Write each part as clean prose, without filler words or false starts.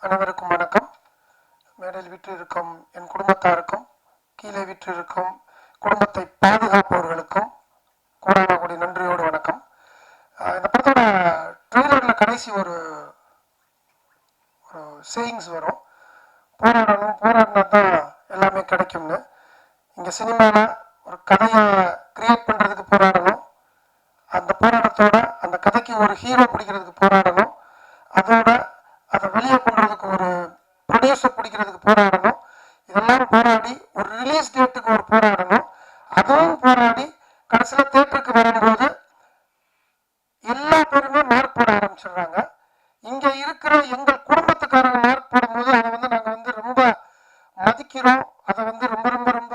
அனைவருக்கும் வணக்கம். மேடையில் விற்றிருக்கும் என் குடும்பத்தாருக்கும் கீழே விற்றிருக்கும் குடும்பத்தை பாதுகாப்பவர்களுக்கும் கோடான நன்றியோடு வணக்கம். இந்த படத்தோட ட்ரெய்லரில் கடைசி ஒரு சேயிங்ஸ் வரும், போராடணும், போராடினா தான் எல்லாமே கிடைக்கும்னு. இங்கே சினிமாவில் ஒரு கதையை கிரியேட் பண்ணுறதுக்கு போராடணும், அந்த போராட்டத்தோட அந்த கதைக்கு ஒரு ஹீரோ பிடிக்கிறதுக்கு போராடணும், அதோட அதை வெளியே பண்ணுறதுக்கு ஒரு ப்ரொடியூசர் பிடிக்கிறதுக்கு போராடணும், இதெல்லாம் போராடி ஒரு ரிலீஸ் டேட்டுக்கு ஒரு போராடணும், அதுவும் போராடி கடைசியில் தேட்டருக்கு வரும்போது எல்லா பேருமே மார்க் போட ஆரம்பிச்சிடுறாங்க. இங்கே இருக்கிற எங்கள் குடும்பத்துக்காரங்க மார்க் போடும்போது அதை நாங்கள் ரொம்ப மதிக்கிறோம், அதை ரொம்ப ரொம்ப ரொம்ப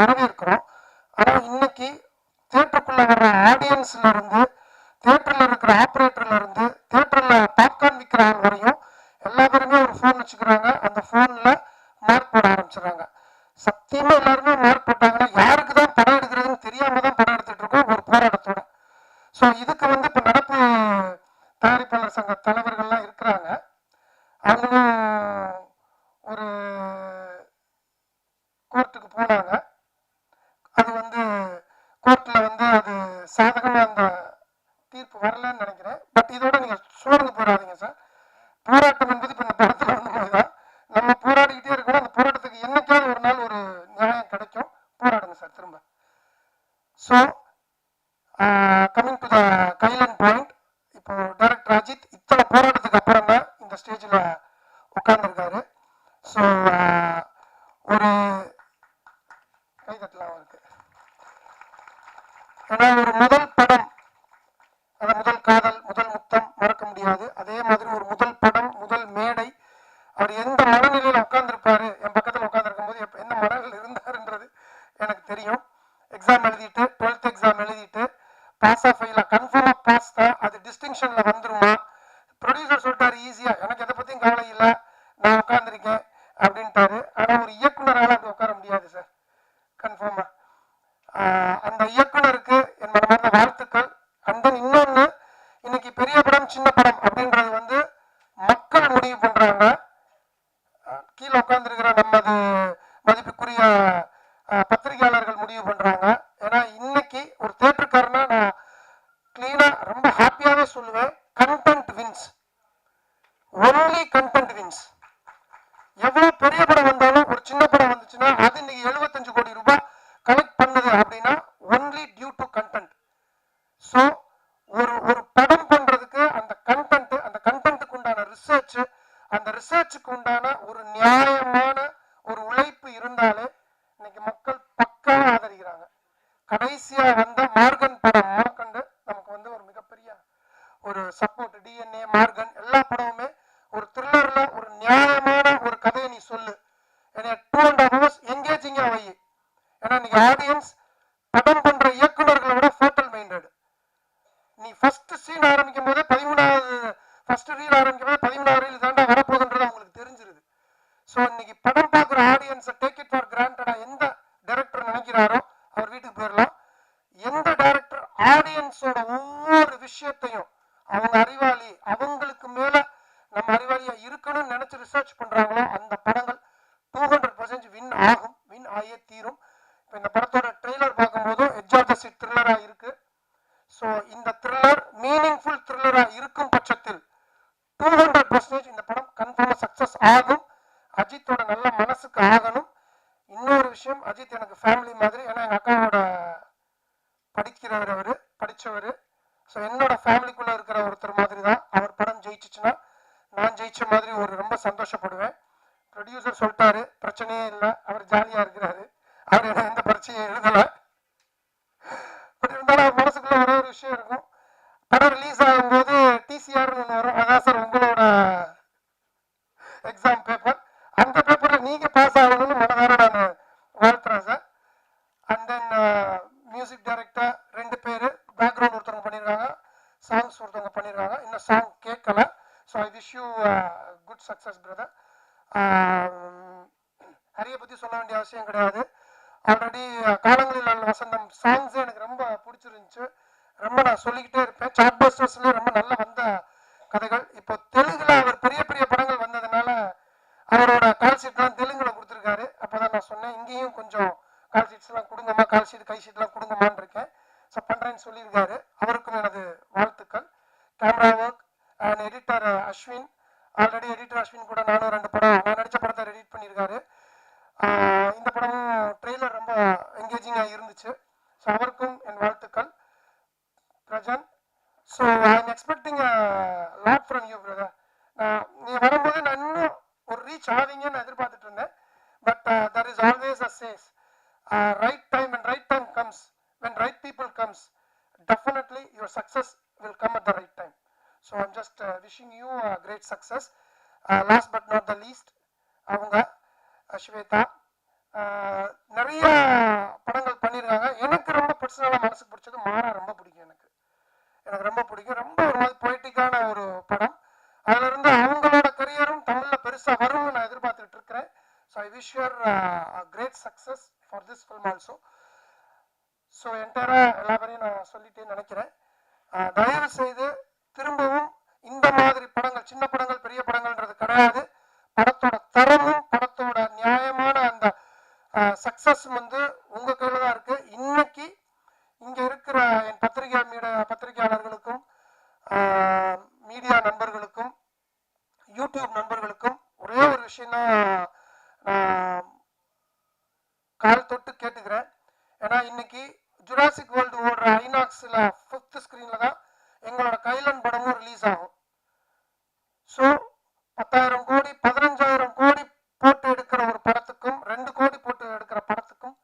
வரவேற்கிறோம். ஆனால் இன்னைக்கு தேட்டருக்குள்ள வர்ற ஆடியன்ஸ்ல இருந்து, தேட்டரில் இருக்கிற ஆப்ரேட்டர்ல இருந்து, தேட்டரில் பாப்கார்ன் விற்கிற ஆள் வரையும் எல்லா பேருமே ஒரு ஃபோன் வச்சுக்கிறாங்க. அந்த ஃபோனில் மார்க் போட ஆரம்பிச்சிடுறாங்க. சத்தியமா எல்லாருமே மார்க் போட்டாங்கன்னா யாருக்கு தான் படம் எடுக்கிறதுன்னு தெரியாம தான் படம் எடுத்துட்டு இருக்கோம் ஒரு போராட்டத்தோட. ஸோ இதுக்கு இப்போ நடப்பு தயாரிப்பாளர் சங்க தலைவர்கள்லாம் இருக்கிறாங்க. அவங்களும் ஒரு கோர்ட்டுக்கு போனாங்க. அது கோர்ட்டில் அது சாதகமாக அந்த தீர்ப்பு வரலன்னு நினைக்கிறேன். பட் இதோட நீங்கள் சோர்ந்து போடாதீங்க சார். போராட்டம் என்பது இப்போ இந்த படத்தில் மாதிரி தான். நம்ம போராடிக்கிட்டே இருக்கணும். அந்த போராட்டத்துக்கு என்னைக்காவது ஒரு நாள் ஒரு நியாயம் கிடைக்கும். போராடுங்க சார் திரும்ப. ஸோ கமிங் டு த கைலன் பாயிண்ட், இப்போ டைரக்டர் அஜித் இத்தனை போராட்டத்துக்கு அப்புறம் தான் இந்த ஸ்டேஜில் உட்கார்ந்துருக்காரு. ஸோ ஒரு கைதட்டலாம் இருக்கு. ஏன்னா ஒரு முதல் படம், அந்த முதல் காதல், முதல் முத்தம் மறக்க முடியாது. அதே மாதிரி ஒரு முதல் படம், முதல் மேடை, அவர் எந்த மனநிலையில் உட்கார்ந்துருப்பாரு, என் பக்கத்தில் உட்காந்துருக்கும் போது என்ன மனநிலையில் இருந்தாருன்றது எனக்கு தெரியும். எக்ஸாம் எழுதிட்டு 12th எக்ஸாம் எழுதிட்டு பாஸ் ஆஃப் ஃபெயிலா, கன்ஃபார்மா பாஸ் தான், அது டிஸ்டிங்ஷன்ல வந்துருமா. ப்ரொடியூசர் சொல்லிட்டாரு ஈஸியா, எனக்கு எதை பத்தியும் கவலை இல்லை, நான் உட்காந்துருக்கேன் அப்படின்ட்டாரு. ஆனா ஒரு இயக்குனரால அப்படி உட்கார முடியாது சார், கன்ஃபார்மா. அந்த இயக்குனருக்கு என் மனமார்ந்த வாழ்த்துக்கள். அண்ட் தென் இன்னொன்னு, இன்னைக்கு பெரிய படம் சின்ன படம் அப்படின்றது மக்கள் முடிவு பண்றாங்க. கீழே உட்கார்ந்துருக்கிற நமது மதிப்புக்குரிய பத்திரிகையாளர்கள் முடிவு பண்றாங்க. ஏன்னா இன்னைக்கு ஒரு தேட்டருக்காரனா நான் கிளீனா ரொம்ப ஹாப்பியாவே சொல்லுவேன், content wins, only content wins. எவ்வளவு பெரிய படம் வந்தாலும் ஒரு சின்ன படம் வந்துச்சுன்னா அது இன்னைக்கு 75 கோடி ரூபாய் கலெக்ட் பண்ணுது அப்படின்னா only due to content. So ஒரு படம் பண்றதுக்கு அந்த கண்டென்ட்டுக்கு உண்டான ரிசர்ச், அந்த ரிசர்ச்சுக்கு உண்டான ஒரு நியாயமான ஒரு உழைப்பு இருந்தாலே இன்னைக்கு மக்கள் பக்காவா ஆதரிக்கிறாங்க. கடைசியா வந்த மார்கன் படம் முதற்கண்டு நமக்கு ஒரு மிகப்பெரிய ஒரு சப்போர்ட். டிஎன்ஏ, மார்கன் எல்லா படமுமே ஒரு த்ரில்லர்ல ஒரு நியாயமான ஒரு கதையை நீ சொல்லு, 2.5 hours எங்கேஜிங்கா வை. ஏன்னா இன்னைக்கு ஆடியன்ஸ் படம் பண்ற இயக்குநர்களை விட ஃபோட்டல் மைண்டட். நீ ஃபர்ஸ்ட் சீன் ஆரம்பிக்கும் போதே 13வது ஃபர்ஸ்ட் ரீல் ஆரம்பிக்கும் போது 13வது ரீல் தாண்டா வரப்போகுதுன்றது அவங்களுக்கு தெரிஞ்சிருது. ஸோ இன்னைக்கு படம் பார்க்குற ஆடியன்ஸை டேக் இட் ஃபார் கிராண்டடா எந்த டைரக்டர் நினைக்கிறாரோ அவர் வீட்டுக்கு போயிடலாம். எந்த டைரக்டர் ஆடியன்ஸோட ஒவ்வொரு விஷயத்தையும், அவங்க அறிவாளி, அவங்களுக்கு மேல நம்ம அறிவாளியா இருக்கணும்னு நினைச்சு ரிசர்ச் பண்றாங்களோ அந்த படங்கள் 200% வின் ஆகும், வின் ஆகியே தீரும். இப்போ இந்த படத்தோட ட்ரெய்லர் பார்க்கும்போது எட்ஜ் ஆஃப் த சீட் த்ரில்லரா இருக்கு. ஸோ இந்த த்ரில்லர் மீனிங்ஃபுல் த்ரில்லரா இருக்கும் பட்சத்தில் 200% இந்த படம் கன்ஃபார்மா சக்சஸ் ஆகும். அஜித்தோட நல்ல மனசுக்கு ஆகணும். இன்னொரு விஷயம், அஜித் எனக்கு ஃபேமிலி மாதிரி. ஏன்னா எங்க அக்காவோட படிக்கிறவர், அவரு படிச்சவர். ஸோ என்னோட ஃபேமிலிக்குள்ள இருக்கிற ஒருத்தர் மாதிரி தான். அவர் படம் ஜெயிச்சுச்சுன்னா நான் ஜெயிச்ச மாதிரி ரொம்ப சந்தோஷப்படுவேன். ப்ரொடியூசர் சொல்லிட்டாரு, பிரச்சனையே இல்லை, அவர் ஜாலியா இருக்கிறாரு, அவர் என்ன எந்த பரீட்சையும் எழுதலை. பட் இருந்தாலும் அவர் மனசுக்குள்ள ஒரே ஒரு விஷயம் இருக்கும், படம் ரிலீஸ் ஆகும்போது டிசிஆர்னு ஒன்று வரும், அதான் சார் உங்களோட எக்ஸாம் பேப்பர், அந்த பேப்பரில் நீங்க பாஸ் ஆகணும்னு மனதார நான் வாழ்த்துறேன் sir. And then music director 2 பேர், பேக்ரவுண்ட் ஒருத்தவங்க பண்ணியிருக்காங்க, சாங்ஸ் ஒருத்தவங்க பண்ணியிருக்காங்க, இன்னும் சாங் கேட்கல. So I wish you good success brother. ஹரியை பற்றி சொல்ல வேண்டிய அவசியம் கிடையாது. ஆல்ரெடி காலங்களில் வசந்தம் சாங்ஸ் எனக்கு ரொம்ப பிடிச்சிருந்துச்சு, ரொம்ப நான் சொல்லிக்கிட்டே இருப்பேன். சார்ட் பஸ்டர்ஸ்லேயே ரொம்ப நல்லா வந்த கதைகள். இப்போ தெலுங்குல அவர் பெரிய பெரிய படங்கள் வந்ததுனால கால் ஷீட்லாம் தெலுங்குல கொடுத்துருக்காரு. அப்போதான் நான் சொன்னேன் இங்கேயும் கொஞ்சம் கால் ஷீட்ஸ்லாம் கொடுங்கம்மா, கால் ஷீட் கை ஷீட்லாம் கொடுங்கம்மான்னு இருக்கேன். ஸோ பண்ணுறேன்னு சொல்லியிருக்காரு. அவருக்கும் எனது வாழ்த்துக்கள். Camera work and editor Ashwin, already editor Ashwin கூட நானும் 2 படம் நான் நடித்த படத்தை எடிட் பண்ணியிருக்காரு. இந்த படமும் ட்ரெய்லர் ரொம்ப என்கேஜிங்காக இருந்துச்சு. ஸோ அவருக்கும் என் வாழ்த்துக்கள். Prajin, so I am expecting lot from you brother. நீ வரும்போது நான் இன்னும் ஒரு ரீச் ஆவீங்கன்னு எதிர்பார்த்துட்டு இருந்தேன். But there is always a chase right time and right time comes when right people comes, definitely your success will come at the right time. So I'm just wishing you a great success. Last but not the least, அவங்க ஸ்வேதா நிறைய படங்கள் பண்ணியிருக்காங்க. எனக்கு ரொம்ப பர்சனலாக மனசுக்கு பிடிச்சது மாறா ரொம்ப பிடிக்கும். எனக்கு ரொம்ப பிடிக்கும். ரொம்ப ஒரு மாதிரி பொய்டிக்கான ஒரு படம். அதுல இருந்து அவங்களோட கரியரும் தமிழ்ல பெருசா வரும்னு நான் எதிர்பார்த்துட்டு இருக்கிறேன். So I wish your great success for this film also. So என்டையராக எல்லா பேரையும் நான் சொல்லிட்டேன்னு நினைக்கிறேன். தயவு செய்து திரும்பவும் இந்த மாதிரி படங்கள், சின்ன படங்கள் பெரிய படங்கள்ன்றது கிடையாது. படத்தோட தரமும் படத்தோட நியாயமான அந்த சக்சஸும் வந்து உங்க கையில தான் இருக்கு. இன்னைக்கு இங்க இருக்கிற என் பத்திரிகையாளர்களுக்கும் மீடியா நண்பர்களுக்கும் யூடியூப் நண்பர்களுக்கும் ஒரே ஒரு விஷயம் தான் கால் தொட்டு கேட்டுக்கிறேன். ஏன்னா இன்னைக்கு ஜுராசிக் வேர்ல்டு ஓடுற ஐநாக்ஸ்ல 5th ஸ்கிரீன்ல தான் எங்களோட கைலன் படமும் ரிலீஸ் ஆகும். ஸோ 10,000 கோடி 15,000 கோடி போட்டு எடுக்கிற ஒரு படத்துக்கும் 2 கோடி போட்டு எடுக்கிற படத்துக்கும்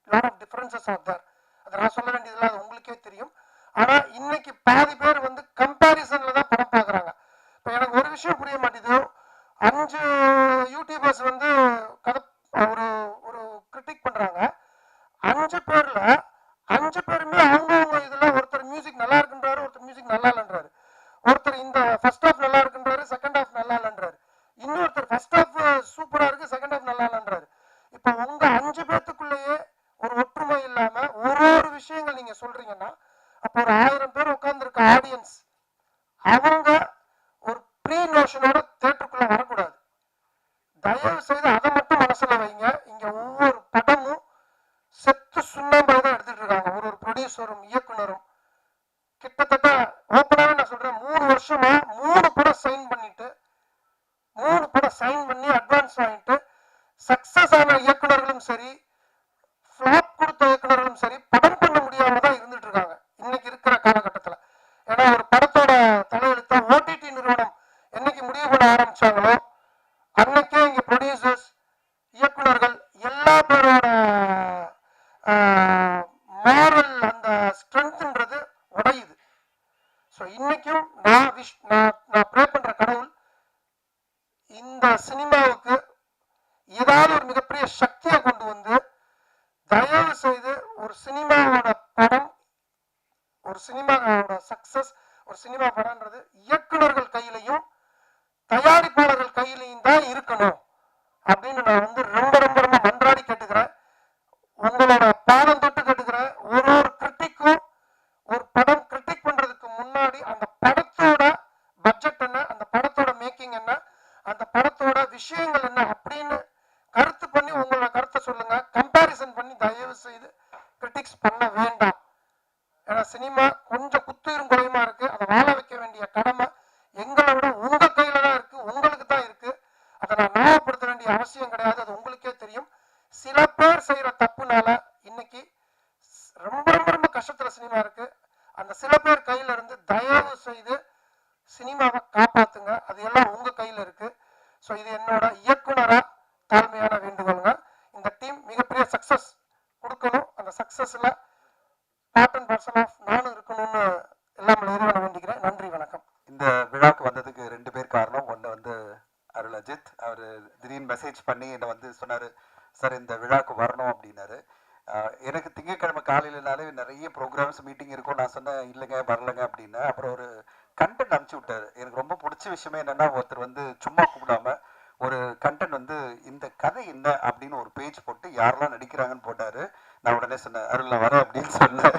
lot of differences are there. அதை நான் சொல்ல வேண்டியதில்லை, அது உங்களுக்கே தெரியும். ஆனா இன்னைக்கு பாதி பேர் வந்து கம்பேரிசன்ல தான் படம் பார்க்குறாங்க. இப்போ எனக்கு ஒரு விஷயம் புரிய மாட்டேது. 5 யூடியூபர்ஸ் வந்து கதை ஒரு ஒரு கிரிட்டிக் பண்றாங்க. 5 பேர்ல 5 பேருமே அவங்கவுங்க இதுல ஒருத்தர் மியூசிக் நல்லா இருக்குன்றாரு, ஒருத்தர் மியூசிக் நல்லா இல்லைன்றாரு, ஒருத்தர் இந்த ஃபர்ஸ்ட் ஹாஃப் நல்லா இருக்குன்றாரு, செகண்ட் ஹாஃப் நல்லா இல்லைன்றாரு, இன்னொருத்தர் ஃபர்ஸ்ட் ஹாஃப் சூப்பரா இருக்கு, செகண்ட் ஹாஃப் நல்லா இல்லைன்றாரு. இப்போ உங்க 5 பேத்துக்குள்ளேயே ஒரு ஒற்றுமை இல்லாம ஒரு விஷயங்கள் நீங்க சொல்றீங்கன்னா அப்போ ஒரு 1000 பேர் உட்கார்ந்துருக்க ஆடியன்ஸ் அவங்க ஒரு ப்ரீ நோஷனோட தியேட்டருக்குள்ள வரக்கூடாது. தயவு செய்து அதை மட்டும் மனசுல வைங்க. இங்க ஒவ்வொரு படமும் செத்து சுண்ணாம்பாய் தான் எடுத்துட்டு இருக்காங்க. ஒரு ப்ரொடியூசரும் இயக்குனரும் கிட்டத்தட்ட ஓப்பனாவே நான் சொல்றேன், 3 வருஷமா 3 படம் சைன் பண்ணிட்டு 3 படம் சைன் பண்ணி அட்வான்ஸ் வாங்கிட்டு சக்சஸ் ஆன இயக்குனர்களும் சரி, ஃபிளாப் கொடுத்த இயக்குனர்களும் சரி படம் பண்ண முடியாம தான் இருந்துட்டு இருக்காங்க இன்னைக்கு இருக்கிற காலகட்டத்தில். ஏன்னா ஒரு படத்தோட தலையெழுத்த ஓடிடி நிறுவனம் என்னைக்கு முடிவு பண்ண ஆரம்பிச்சாங்களோ அன்னைக்கே இங்க ப்ரொடியூசர்ஸ் இயக்குனர்கள் எல்லா பேரோட மாரல் அந்த ஸ்ட்ரென்த்ன்றது உடையுது. ஸோ இன்னைக்கும் நான் ப்ரே பண்ற கடவுள் இந்த சினிமாவுக்கு ஏதாவது ஒரு மிகப்பெரிய சக்தியை கொண்டு வந்து தயவு செய்து ஒரு சினிமாவோட படம், ஒரு சினிமாவோட சக்சஸ், ஒரு சினிமா படம்ன்றது இயக்குனர்கள் கையிலையும் தயாரிப்பாளர்கள் கையிலையும் தான் இருக்கணும் அப்படின்னு நான் வந்து ரொம்ப ரொம்ப ரொம்ப மன்றாடி கேட்டுக்கிறேன். உங்களோட பாடம் தொட்டு கேட்டுக்கிறேன். ஒரு கிரிட்டிக்கும் ஒரு படம் கிரிட்டிக் பண்றதுக்கு முன்னாடி அந்த படத்தோட பட்ஜெட் என்ன, அந்த படத்தோட மேக்கிங் என்ன, அந்த படத்தோட விஷயங்கள் என்ன அப்படின்னு கருத்து பண்ணி உங்களோட கருத்தை சொல்லுங்க. கம்பேரிசன் பண்ணி தயவு செய்து கிரிட்டிக்ஸ் பண்ண வேண்டாம். ஏன்னா சினிமா கொஞ்சம் குத்துயிரும் குறையுமா இருக்கு. அதை வாழ வைக்க வேண்டிய கடமை எங்களோட உங்க கையில தான் இருக்கு, உங்களுக்கு தான் இருக்கு. அதை நான் ஞாபகப்படுத்த வேண்டிய அவசியம் கிடையாது, அது உங்களுக்கே தெரியும். சில பேர் செய்யற தப்புனால இன்னைக்கு ரொம்ப ரொம்ப ரொம்ப கஷ்டத்துல சினிமா இருக்கு. அந்த சில பேர் கையில இருந்து தயவு செய்து சினிமாவை காப்பாத்துங்க. அது எல்லாம் உங்க கையில இருக்கு. ஸோ இது என்னோட இயக்குனரா தாழ்மையான வேண்டுகோளுங்க. இந்த டீம் மிகப்பெரிய சக்சஸ் கொடுக்கணும். அந்த சக்சஸ்ல பார்ட் அண்ட் பார்சல் ஆஃப் நானும் இருக்கணும்னு எல்லாம் இறைவனை வேண்டிக்கிறேன். நன்றி, வணக்கம். இந்த விழாவுக்கு வந்ததுக்கு 2 பேர் காரணம். ஒன்று வந்து அருள் அஜித். அவர் திடீர்னு மெசேஜ் பண்ணி என்னை வந்து சொன்னார், சார் இந்த விழாவுக்கு வரணும் அப்படின்னாரு. எனக்கு திங்கட்கிழமை காலையிலனாலே நிறைய ப்ரோக்ராம்ஸ் மீட்டிங் இருக்கும். நான் சொன்னேன் இல்லைங்க வரலைங்க அப்படின்னு. அப்புறம் ஒரு கண்டென்ட் அனுப்பிச்சி விட்டார். எனக்கு ரொம்ப பிடிச்ச விஷயமே என்னென்னா, ஒருத்தர் வந்து சும்மா கூப்பிடாம ஒரு கண்டென்ட் வந்து இந்த கதை என்ன அப்படின்னு ஒரு பேஜ் போட்டு யாரெல்லாம் நடிக்கிறாங்கன்னு போட்டார். நான் உடனே சொன்னேன் அருள் நான் வரேன் அப்படின்னு சொன்னேன்.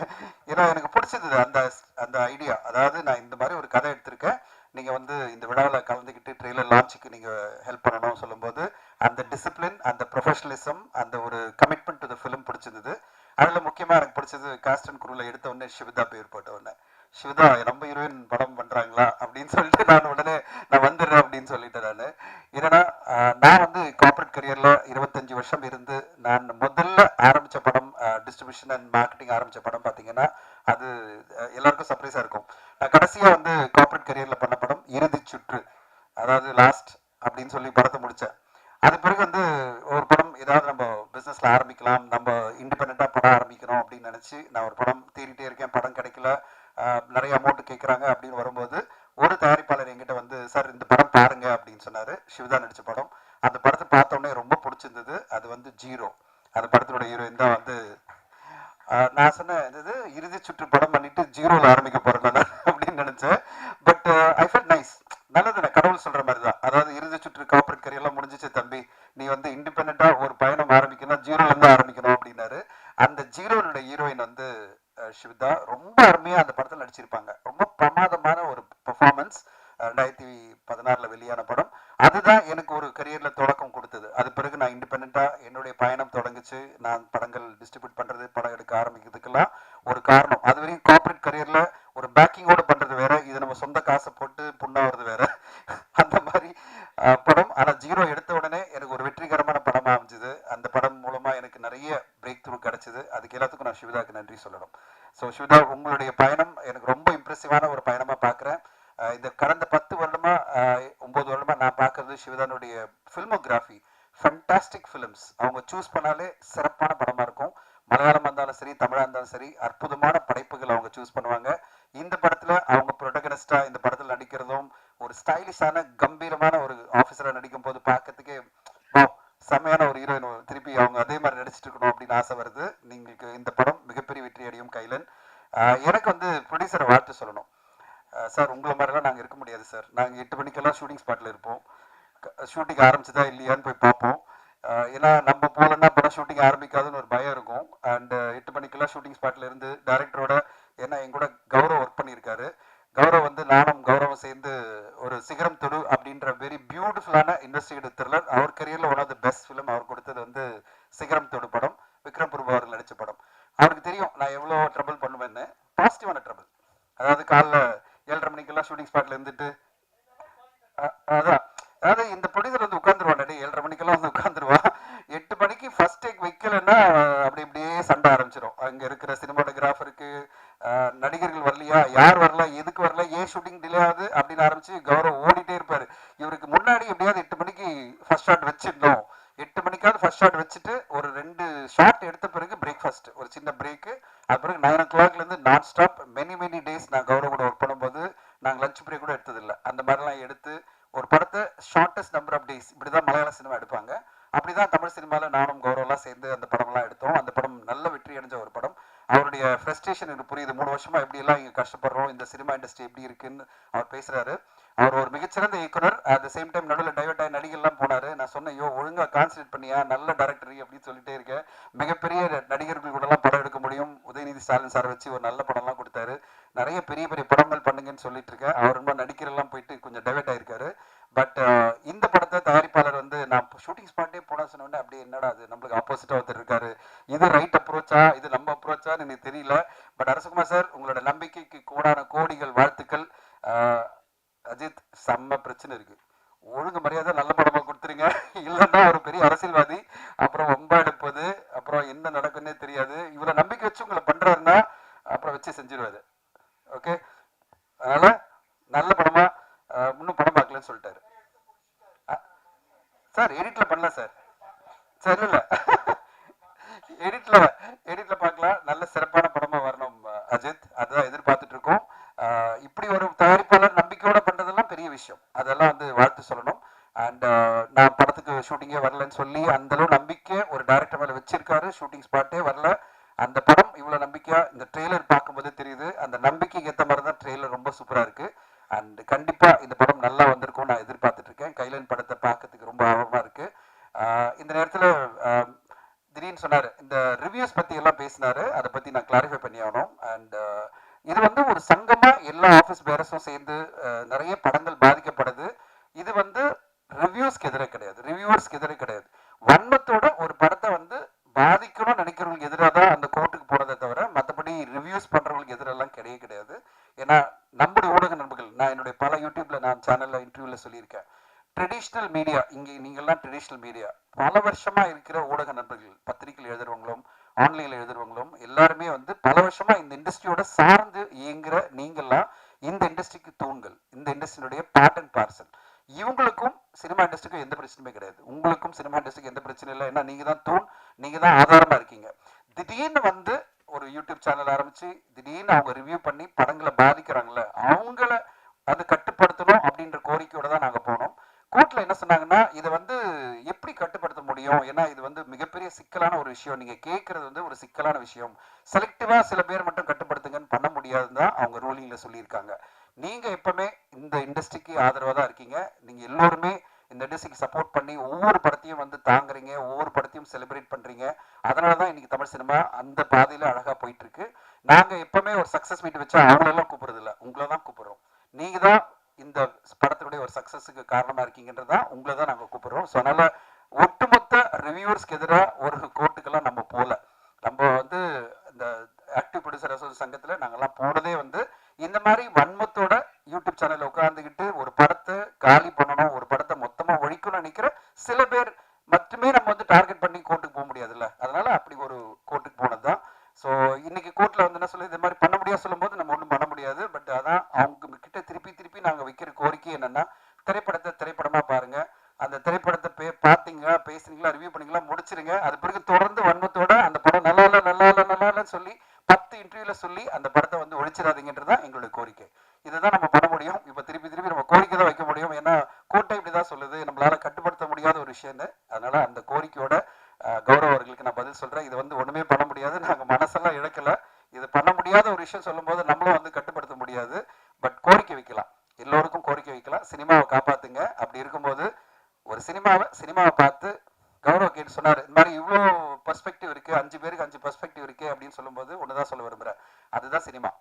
ஏன்னா எனக்கு பிடிச்சது அந்த அந்த ஐடியா. அதாவது நான் இந்த மாதிரி ஒரு கதை எடுத்திருக்கேன், நீங்கள் வந்து இந்த விழாவில் கலந்துக்கிட்டு ட்ரெய்லர் லான்ச்சுக்கு நீங்கள் ஹெல்ப் பண்ணணும் சொல்லும்போது அந்த டிசிப்ளின், அந்த ப்ரொஃபஷனலிசம், அந்த ஒரு கமிட்மெண்ட் டு த ஃபிலிம் பிடிச்சிருந்தது. அதில் முக்கியமாக எனக்கு பிடிச்சது காஸ்ட் அண்ட் குரூவில் எடுத்த உடனே சிவிதா பேர் போட்ட உடனே, சிவிதா நம்ம ஹீரோயின் படம் பண்ணுறாங்களா அப்படின்னு சொல்லிட்டு நான் உடனே நான் வந்துடுறேன் அப்படின்னு சொல்லிட்டேன். நான் ஏன்னா நான் வந்து கார்பரேட் கரியரில் 25 வருஷம் இருந்து நான் முதல்ல ஆரம்பித்த படம், டிஸ்ட்ரிபியூஷன் அண்ட் மார்க்கெட்டிங் ஆரம்பித்த படம் பார்த்தீங்கன்னா அது எல்லாருக்கும் சர்ப்ரைஸாக இருக்கும். நான் கடைசியாக வந்து கார்பரேட் கரியரில் பண்ண படம் இறுதி சுற்று, அதாவது லாஸ்ட் அப்படின்னு சொல்லி படத்தை முடித்தேன். அது பிறகு வந்து ஒரு படம் ஏதாவது நம்ம பிஸ்னஸில் ஆரம்பிக்கலாம், நம்ம இண்டிபெண்ட்டாக படம் ஆரம்பிக்கணும் அப்படின்னு நினச்சி நான் ஒரு படம் தேடிட்டே இருக்கேன். படம் கிடைக்கல, நிறைய அமௌண்ட் கேட்குறாங்க அப்படின்னு வரும்போது ஒரு தயாரிப்பாளர் என்கிட்ட வந்து, சார் இந்த படம் பாருங்க அப்படின்னு சொன்னார். சிவதா நடித்த படம். அந்த படத்தை பார்த்தோன்னே ரொம்ப பிடிச்சிருந்தது. அது வந்து ஜீரோ. அந்த படத்தோட ஹீரோயின் தான் வந்து நான் சொன்னேன், இது இறுதி சுற்று படம் பண்ணிட்டு ஜீரோவில் ஆரம்பிக்க போகிறேன் அப்படின்னு நினச்சேன். But I felt nice. நல்லது, நான் கடவுள் சொல்கிற மாதிரி தான். அதாவது இறுதி சுற்று கார்பரேட் கரியெல்லாம் முடிஞ்சிச்சு தம்பி, நீ வந்து இண்டிபெண்ட்டாக ஒரு பயணம் ஆரம்பிக்கணும், ஜீரோலேருந்து ஆரம்பிக்கணும் அப்படின்னாரு. அந்த ஜீரோனுடைய ஹீரோயின் வந்து சிவிதா ரொம்ப அருமையாக அந்த படத்தில் நடிச்சிருப்பாங்க. ரொம்ப பிரமாதமான ஒரு பெர்ஃபார்மன்ஸ். 2016 வெளியான படம். அதுதான் எனக்கு ஒரு கரியரில் தொடக்கம் கொடுத்தது. அது பிறகு நான் இண்டிபெண்ட்டாக என்னுடைய பயணம் தொடங்குச்சு. நான் படங்கள் டிஸ்ட்ரிபியூட் பண்ணுறது, படம் எடுக்க ஆரம்பிக்கிறதுக்கெல்லாம் ஒரு காரணம். அது வரைக்கும் கார்பரேட் கரியரில் ஒரு பேக்கிங்கோடு பண்ணுறது வேற, இது நம்ம சொந்த காசை போட்டு புண்ணாவது வேற. அந்த மாதிரி படம். ஆனால் ஜீரோ எடுத்த உடனே எனக்கு ஒரு வெற்றிகரமான படமாக அமைஞ்சுது. அந்த படம் மூலமாக எனக்கு நிறைய பிரேக் த்ரூ கிடச்சிது. அதுக்கு எல்லாத்துக்கும் நான் சிவிதாவுக்கு நன்றி சொல்லணும். ஸோ சிவிதா, உங்களுடைய பயணம் எனக்கு ரொம்ப இம்ப்ரெசிவான ஒரு பயணமாக பார்க்குறேன். இந்த கடந்த 10 வருடமா 9 வருடமா நான் பார்க்கறது சிவதானுடைய ஃபில்மோகிராஃபி. ஃபண்டாஸ்டிக் ஃபிலிம்ஸ் அவங்க சூஸ் பண்ணாலே சிறப்பான படமாக இருக்கும். மலையாளமாக இருந்தாலும் சரி, தமிழாக இருந்தாலும் சரி, அற்புதமான படைப்புகள் அவங்க சூஸ் பண்ணுவாங்க. இந்த படத்தில் அவங்க ப்ரொட்டகனிஸ்டாக இந்த படத்தில் நடிக்கிறதும், ஒரு ஸ்டைலிஷான கம்பீரமான ஒரு ஆஃபீஸராக நடிக்கும் போது பார்க்கறதுக்கே செம்மையான ஒரு ஹீரோயின் திருப்பி அவங்க அதே மாதிரி நடிச்சிட்டு இருக்கணும் அப்படின்னு ஆசை வருது. நீங்களுக்கு இந்த படம் மிகப்பெரிய வெற்றி அடையும். கைலன், எனக்கு வந்து ப்ரொடியூசரை வாழ்த்து சொல்லணும். சார், உங்களை மாதிரிலாம் நாங்கள் இருக்க முடியாது சார். நாங்கள் 8 மணிக்கெல்லாம் ஷூட்டிங் ஸ்பாட்டில் இருப்போம். ஷூட்டிங் ஆரம்பிச்சதா இல்லையான்னு போய் பார்ப்போம். ஏன்னா நம்ம போகலன்னா படம் ஷூட்டிங் ஆரம்பிக்காதுன்னு ஒரு பயம் இருக்கும். அண்ட் 8 மணிக்கெல்லாம் ஷூட்டிங் ஸ்பாட்டில் இருந்து டேரக்டரோட, ஏன்னா எங்கூட கௌரவ் ஒர்க் பண்ணியிருக்காரு. கௌரவ் வந்து நானும் கௌரவம் சேர்ந்து ஒரு சிகரம் தொடு அப்படின்ற வெரி பியூட்டிஃபுல்லான இன்வெஸ்டிகேட்டிவ் த்ரில்லர். அவர் கரியரில் one of the best film அவர் கொடுத்தது வந்து சிகரம் தொடு படம். விக்ரம் பிரபு அவர்கள் நடித்த படம். அவருக்கு தெரியும் நான் எவ்வளோ ட்ரபிள் பண்ணுவேன்னு. பாசிட்டிவான ட்ரபிள். அதாவது காலைல 7:30 மணிக்கெல்லாம் ஷூட்டிங் ஸ்பாட்ல இருந்துட்டு, அதாவது இந்த ப்ரொடியூசர் வந்து உட்காந்துருவான், 7:30 மணிக்கெல்லாம் வந்து உட்காந்துருவான். 8 மணிக்கு ஃபர்ஸ்ட் டேக் வைக்கலன்னா அப்படி இப்படியே சண்டை ஆரம்பிச்சிடும். அங்கே இருக்கிற சினிமாட்டோகிராஃபருக்கு, நடிகர்கள் வரலையா, யார் வரல, எதுக்கு வரல, ஏன் ஷூட்டிங் டிலே ஆகுது அப்படின்னு ஆரம்பிச்சு கௌரவ் ஓடிட்டே இருப்பாரு. இவருக்கு முன்னாடி எப்படியாவது 8 மணிக்கு ஃபர்ஸ்ட் ஷாட் வச்சிடணும். 8 மணிக்காவது ஃபர்ஸ்ட் ஷாட் வச்சுட்டு ஒரு 2 ஷாட் எடுத்த பிறகு பிரேக்ஃபாஸ்ட், ஒரு சின்ன பிரேக்கு. அது பிறகு 9 o'clockலேருந்து நான் ஸ்டாப். மெனி டேஸ் நான் கௌரவ் கூட ஒர்க் பண்ணும்போது நாங்கள் லஞ்ச் பிரேக் கூட எடுத்ததில்லை. அந்த மாதிரிலாம் எடுத்து ஒரு படத்தை ஷார்ட்டஸ்ட் நம்பர் ஆஃப் டேஸ், இப்படி தான் மலையாள சினிமா எடுப்பாங்க. அப்படி தான் தமிழ் சினிமாவில் நானும் கௌரவெல்லாம் சேர்ந்து அந்த படம்லாம் எடுத்தோம். அந்த படம் நல்ல வெற்றி அடைஞ்ச ஒரு படம். அவருடைய ஃப்ரஸ்ட்ரேஷன் எனக்கு புரியுது. 3 வருஷமா எப்படி எல்லாம் இங்கே கஷ்டப்படுறோம், இந்த சினிமா இண்டஸ்ட்ரி எப்படி இருக்குன்னு அவர் பேசுறாரு. அவர் ஒரு மிகச்சிறந்த இயக்குனர். அட் த சேம் டைம் நடுவில் டைவர்ட் ஆகி நடிகர்லாம் போனார். நான் சொன்னேன், ஐயோ ஒழுங்காக கான்சன்ட்ரேட் பண்ணியா, நல்ல டேரக்டர் அப்படின்னு சொல்லிட்டே இருக்கேன். மிகப்பெரிய நடிகர்கள் கூடலாம் படம் எடுக்க முடியும். உதயநிதி ஸ்டாலின் சார் வச்சு ஒரு நல்ல படம்லாம் கொடுத்தாரு. நிறைய பெரிய படங்கள் பண்ணுங்கன்னு சொல்லிட்டு இருக்கேன். அவர் ரொம்ப நடிக்கிறெல்லாம் போயிட்டு கொஞ்சம் டைவர்ட் ஆயிருக்காரு. பட் இந்த படத்தை தயாரிப்பாளர் வந்து நான் ஷூட்டிங் ஸ்பாட்டே போனா சொன்னோடனே அப்படியே என்னடா அது நம்மளுக்கு ஆப்போசிட்டா ஒருத்தர் இருக்காரு, இது ரைட் அப்ரோச்சா, இது நம்ம அப்ரோச்சான்னு எனக்கு தெரியல. பட் அரசகுமார் சார், உங்களோட நம்பிக்கைக்கு கோடான கோடிகள் வாழ்த்துக்கள். அஜித், செம்ம பிரச்சனை இருக்கு, ஒழுங்கு மரியாதை நல்ல படமா கொடுத்துருங்க. இல்லைன்னா ஒரு பெரிய அரசியல்வாதி, அப்புறம் ரொம்ப எடுப்பது, அப்புறம் என்ன நடக்குன்னே தெரியாது. இவ்வளவு நம்பிக்கை வச்சு உங்களை பண்றாருன்னா அப்புறம் வச்சு செஞ்சிருவாரு. ஓகே, அதனால நல்ல படமா, இன்னும் படம் பார்க்கலன்னு சொல்லிட்டாரு சார். எடிட்ல பண்ணல சார். சார் இல்ல எடிட்ல பார்க்கலாம். நல்ல சிறப்பான படமா வரணும் அஜித், அதுதான் எதிர்பார்த்துட்டு இருக்கோம். இப்படி ஒரு தயாரிப்பாளர் நம்பிக்கையோட பண்றதெல்லாம் பெரிய விஷயம். அதெல்லாம் வந்து வாழ்த்து சொல்லணும். அண்ட் நான் படத்துக்கு ஷூட்டிங்கே வரலன்னு சொல்லி அந்த அளவு நம்பிக்கை ஒரு டைரக்டர் மேல வச்சிருக்காரு. ஷூட்டிங் ஸ்பாட்டே வரல. அந்த படம் இவ்வளவு நம்பிக்கையா இந்த ட்ரெய்லர் பார்க்கும்போது தெரியுது. அந்த நம்பிக்கைக்கு ஏற்ற மாதிரி தான் ட்ரெய்லர் ரொம்ப சூப்பரா இருக்கு. அண்ட் கண்டிப்பா இந்த படம் நல்லா வந்திருக்கும் நான் எதிர்பார்த்துட்டு இருக்கேன். கைலன் படத்தை பார்க்கறதுக்கு ரொம்ப ஆர்வமா இருக்கு. இந்த நேரத்துல திடீர்னு சொன்னாரு, இந்த ரிவ்யூஸ் பத்தி எல்லாம் பேசினாரு. அதை பத்தி நான் கிளாரிஃபை பண்ணி ஆகணும். அண்ட் இது வந்து ஒரு சங்கமா எல்லா ஆஃபீஸ் பேரஸும் சேர்ந்து நிறைய படங்கள் பாதிக்கப்படுது. இது வந்து ரிவ்யூஸ்க்கு எதிராக கிடையாது. ரிவ்யூ ரிவ்யூவர்ஸ்க்கு எதிரே கிடையாது. வன்மத்தோட ஒரு படத்தை வந்து பாதிக்கணும்னு நினைக்கிறவங்களுக்கு எதிராக தான் அந்த கோர்ட்டுக்கு போனதை தவிர மற்றபடி ரிவ்யூஸ் பண்றவங்களுக்கு எதிரெல்லாம் கிடையவே கிடையாது. ஏன்னா நம்முடைய ஊடக நண்பர்கள், நான் என்னுடைய பல யூடியூப்ல நான் சேனல்ல இன்டர்வியூல சொல்லியிருக்கேன், ட்ரெடிஷ்னல் மீடியா, இங்கே நீங்கள்லாம் ட்ரெடிஷ்னல் மீடியா பல வருஷமா இருக்கிற ஊடக நண்பர்கள், பத்திரிகையில் எழுதுறவங்களும் ஆன்லைன்ல எழுதுறவங்களும் எல்லாருமே வந்து பல வருஷமா இந்த இண்டஸ்ட்ரியோட சார்ந்து இயங்குற நீங்கள்லாம் இந்த இண்டஸ்ட்ரிக்கு தூண்கள், இந்த இண்டஸ்ட்ரியுடைய பார்ட் அண்ட் பார்சல். இவங்களுக்கும் சினிமா இண்டஸ்ட்ரிக்கும் எந்த பிரச்சனையுமே கிடையாது. உங்களுக்கும் சினிமா இண்டஸ்ட்ரிக்கு எந்த பிரச்சனையும் இல்லை. ஏன்னா நீங்க தான் தூண், நீங்க தான் ஆதாரமா இருக்கீங்க. திடீர்னு வந்து ஒரு யூடியூப் சேனல் ஆரம்பிச்சு திடீர்னு அவங்க ரிவ்யூ பண்ணி படங்களை பாதிக்கிறாங்கல்ல, அவங்கள அது கட்டுப்படுத்தணும் அப்படின்ற கோரிக்கையோட தான் நாங்க போனோம். கோர்ட்ல என்ன சொன்னாங்கன்னா, இதை வந்து எப்படி கட்டுப்படுத்த முடியும், ஏன்னா இது வந்து மிகப்பெரிய சிக்கலான ஒரு விஷயம், நீங்க கேட்கறது வந்து ஒரு சிக்கலான விஷயம், செலக்டிவா சில பேர் மட்டும் கட்டுப்படுத்துங்கன்னு பண்ண முடியாதுன்னு தான் அவங்க ரூலிங்ல சொல்லியிருக்காங்க. நீங்க எப்பவுமே இந்த இண்டஸ்ட்ரிக்கு ஆதரவா தான் இருக்கீங்க. நீங்க எல்லோருமே இந்த இண்டஸ்ட்ரிக்கு சப்போர்ட் பண்ணி ஒவ்வொரு படத்தையும் வந்து தாங்குறீங்க, ஒவ்வொரு படத்தையும் செலிப்ரேட் பண்றீங்க. அதனாலதான் இன்னைக்கு தமிழ் சினிமா அந்த பாதையில அழகா போயிட்டு இருக்கு. நாங்க எப்பவுமே ஒரு சக்சஸ் மீட் வச்சா அவங்களெல்லாம் கூப்பிடுறது இல்லை, உங்களை தான் கூப்பிடுறோம். நீங்க தான் இந்த படத்தினுடைய ஒரு சக்சஸுக்கு காரணமா இருக்கீங்கன்றதான் உங்களை தான் நாங்க கூப்பிடுறோம். ஸோ அதனால ஒட்டுமொத்த ரிவ்யூவர்ஸ்க்கு எதிராக ஒரு கோர்ட்டுக்கெல்லாம் நம்ம போல. நம்ம வந்து இந்த ஆக்டிவ் ப்ரொடியூசர் அசோசியேஷன் சங்கத்துல நாங்கெல்லாம் போனதே வந்து இந்த மாதிரி வன்மத்தோட யூடியூப் சேனல்ல உட்கார்ந்துக்கிட்டு ஒரு படத்தை காலி பண்ணணும், ஒரு படத்தை மொத்தமா ஒழிக்கணும்னு நினைக்கிற சில பேர் மட்டுமே நம்ம வந்து டார்கெட் பண்ணி கோர்ட்டுக்கு போக முடியாதுல்ல, அதனால அப்படி ஒரு கோர்ட்டுக்கு போனதுதான். ஸோ இன்னைக்கு கோர்ட்ல வந்து என்ன சொல்லி இந்த மாதிரி பண்ண முடியாது சொல்லும் போது நம்ம ஒன்றும் பண்ண முடியாது. பட் அதான் அவங்க கிட்ட திருப்பி திருப்பி நாங்கள் வைக்கிற கோரிக்கை என்னன்னா, திரைப்படத்தை திரைப்படமா பாருங்க, அந்த திரைப்படத்தை பார்த்தீங்களா, பேசுறீங்களா, ரிவ்யூ பண்ணீங்களா, முடிச்சிருங்க. அது பிறகு தொடர்ந்து வன்மத்தோட அந்த படம் நல்லா இல்லை நல்லா இல்லை நல்லா இல்லைன்னு சொல்லி 10 இன்டர்வியூல சொல்லி அந்த படத்தை வந்து ஒழிச்சிடாதீங்கன்றதான் எங்களுடைய கோரிக்கை. இதுதான் நம்ம பண்ண முடியும். இப்ப திருப்பி திருப்பி நம்ம கோரிக்கை தான் வைக்க முடியும். ஏன்னா கோர்ட்டை இப்படிதான் சொல்லுது, நம்மளால கட்டுப்படுத்த முடியாத ஒரு விஷயம்னு. அதனால அந்த கோரிக்கையோட கௌரவ அவர்களுக்கு நான் பதில் சொல்றேன். இது வந்து ஒண்ணுமே பண்ண முடியாது, நாங்க மனசெல்லாம் இழக்கல. இது பண்ண முடியாத ஒரு விஷயம் சொல்லும் போது நம்மளும் வந்து கட்டுப்படுத்த முடியாது. பட் கோரிக்கை வைக்கலாம், எல்லோருக்கும் கோரிக்கை வைக்கலாம், சினிமாவை காப்பாத்துங்க. அப்படி இருக்கும்போது ஒரு சினிமாவை பார்த்து கௌரவ கேட்டு சொன்னாரு, இந்த மாதிரி இவ்வளோ பெர்ஸ்பெக்டிவ் இருக்கு, 5 பேருக்கு 5 பெர்ஸ்பெக்டிவ் இருக்கு அப்படின்னு சொல்லும்போது ஒண்ணுதான் சொல்ல விரும்புறேன், அதுதான் சினிமா.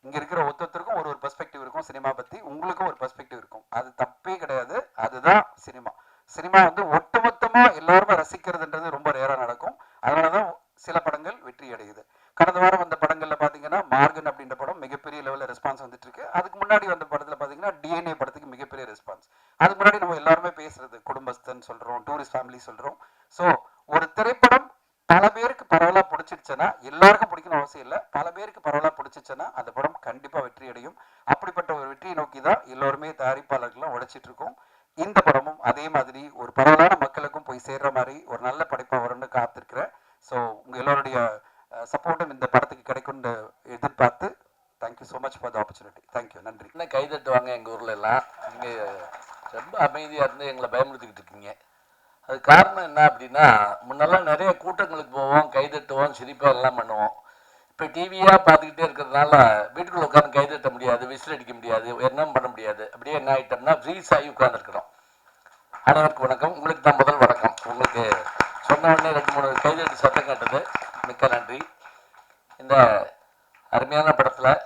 இங்க இருக்கிற ஒருத்தருக்கும் ஒரு பெர்ஸ்பெக்டிவ் இருக்கும் சினிமா பத்தி, உங்களுக்கும் ஒரு பெர்ஸ்பெக்டிவ் இருக்கும், அது தப்பே கிடையாது, அதுதான் சினிமா. சினிமா வந்து ஒட்டுமொத்தமா எல்லாருமே ரசிக்கிறதுன்றது ரொம்ப ரேரா நடக்கும். அதனாலதான் சில படங்கள் வெற்றி அடையுது. கடந்த வாரம் வந்த படங்கள்ல பாத்தீங்கன்னா மார்கன் அப்படின்ற படம் மிகப்பெரிய லெவல்ல ரெஸ்பான்ஸ் வந்துட்டு இருக்கு. அதுக்கு முன்னாடி வந்த படத்துல பாத்தீங்கன்னா டிஎன்ஏ படத்துக்கு மிகப்பெரிய ரெஸ்பான்ஸ். அதுக்கு முன்னாடி நம்ம எல்லாருமே பேசுறது குடும்பஸ்தன் சொல்றோம், டூரிஸ்ட் ஃபேமிலி சொல்றோம். சோ ஒரு திரைப்படம் பல பேருக்கு பரவலா பிடிச்சிருச்சுன்னா, எல்லாருக்கும் பிடிக்கணும் அவசியம் இல்லை, பல பேருக்கு பரவலா பிடிச்சிச்சுன்னா அந்த படம் கண்டிப்பா வெற்றி அடையும். அப்படிப்பட்ட ஒரு வெற்றியை நோக்கி தான் எல்லோருமே தயாரிப்பாளர்களும் உழைச்சிட்டு இருக்கோம். இந்த படமும் அதே மாதிரி ஒரு பரவலான மக்களுக்கும் போய் சேர்ற மாதிரி ஒரு நல்ல படைப்பா வரும்னு காத்திருக்கிறேன். ஸோ உங்க எல்லோருடைய சப்போர்ட்டும் இந்த படத்துக்கு கிடைக்கும்னு எதிர்பார்த்து, thank you so much for the opportunity. Thank you, நன்றி. என்ன கைதட்டுவாங்க எங்கள் ஊர்ல எல்லாம், நீங்கள் ரொம்ப அமைதியாக இருந்து எங்களை பயமுறுத்திக்கிட்டு இருக்கீங்க. அது காரணம் என்ன அப்படின்னா, முன்னெல்லாம் நிறைய கூட்டங்களுக்கு போவோம், கைதட்டுவோம், சிரிப்பாக எல்லாம் பண்ணுவோம். இப்போ டிவியாக பார்த்துக்கிட்டே இருக்கிறதுனால வீட்டுக்குள்ள உட்காந்து கைதட்ட முடியாது, விசில் அடிக்க முடியாது, என்ன பண்ண முடியாது. அப்படியே என்ன ஆகிட்டோம்னா ஃப்ரீஸ் ஆகி உட்காந்துருக்குறோம். அனைவருக்கும் வணக்கம். உங்களுக்கு தான் முதல் வணக்கம். உங்களுக்கு சொன்ன உடனே 2-3 கைதட்டு சத்தம் கேட்டது, மிக்க நன்றி. இந்த அருமையான படத்தில்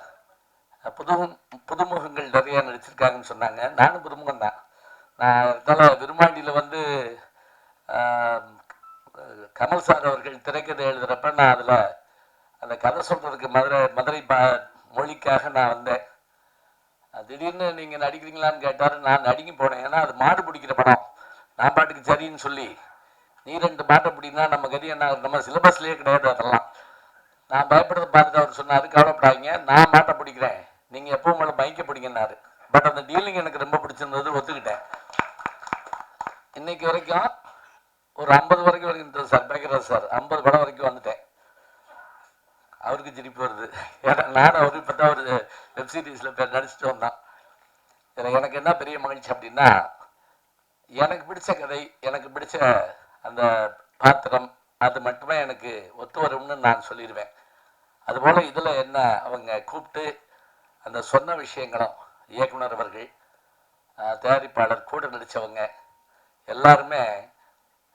புதுமுகங்கள் நிறைய நடிச்சிருக்காங்கன்னு சொன்னாங்க. நானும் புதுமுகம் தான். நான் இருந்தாலும் விருமாண்டியில் வந்து கமல் சார் அவர்கள் திரைக்கதை எழுதுகிறப்ப நான் அதில் அந்த கதை சொல்கிறதுக்கு மதுரை மொழிக்காக நான் வந்தேன். திடீர்னு நீங்கள் நடிக்கிறீங்களான்னு கேட்டார். நான் நடிக்க போனேன், ஏன்னா அது மாடு பிடிக்கிற படம். நான் பாட்டுக்கு சரின்னு சொல்லி, நீ 2 மாட்டை பிடினா நம்ம கதி என்ன, நம்ம சிலபஸ்லேயே கிடையாது அதெல்லாம். நான் பயப்படுறத பார்த்துட்டு அவர் சொன்னார், கவலைப்படாதீங்க, நான் மாட்டை பிடிக்கிறேன், நீங்கள் எப்பவும் மேலே பைக்கை பிடிங்கன்னாரு. பட் அந்த டீலிங் எனக்கு ரொம்ப பிடிச்சிருந்தது, ஒத்துக்கிட்டேன். இன்னைக்கு வரைக்கும் ஒரு 50 வரைக்கும் வருகின்றது சார், பேக்கிறார் சார், 50 படம் வரைக்கும் வந்துட்டேன். அவருக்கு சிரிப்பு வருது, ஏன்னா நானும் அவரு இப்போ தான் ஒரு வெப்சீரிஸில் நடிச்சுட்டு வந்தான். இதில் எனக்கு என்ன பெரிய மகிழ்ச்சி அப்படின்னா, எனக்கு பிடிச்ச கதை, எனக்கு பிடிச்ச அந்த பாத்திரம், அது மட்டுமே எனக்கு ஒத்து வரும்னு நான் சொல்லிடுவேன். அதுபோல் இதில் என்ன அவங்க கூப்பிட்டு அந்த சொன்ன விஷயங்களும், இயக்குனர் அவர்கள், தயாரிப்பாளர், கூட நடித்தவங்க எல்லாருமே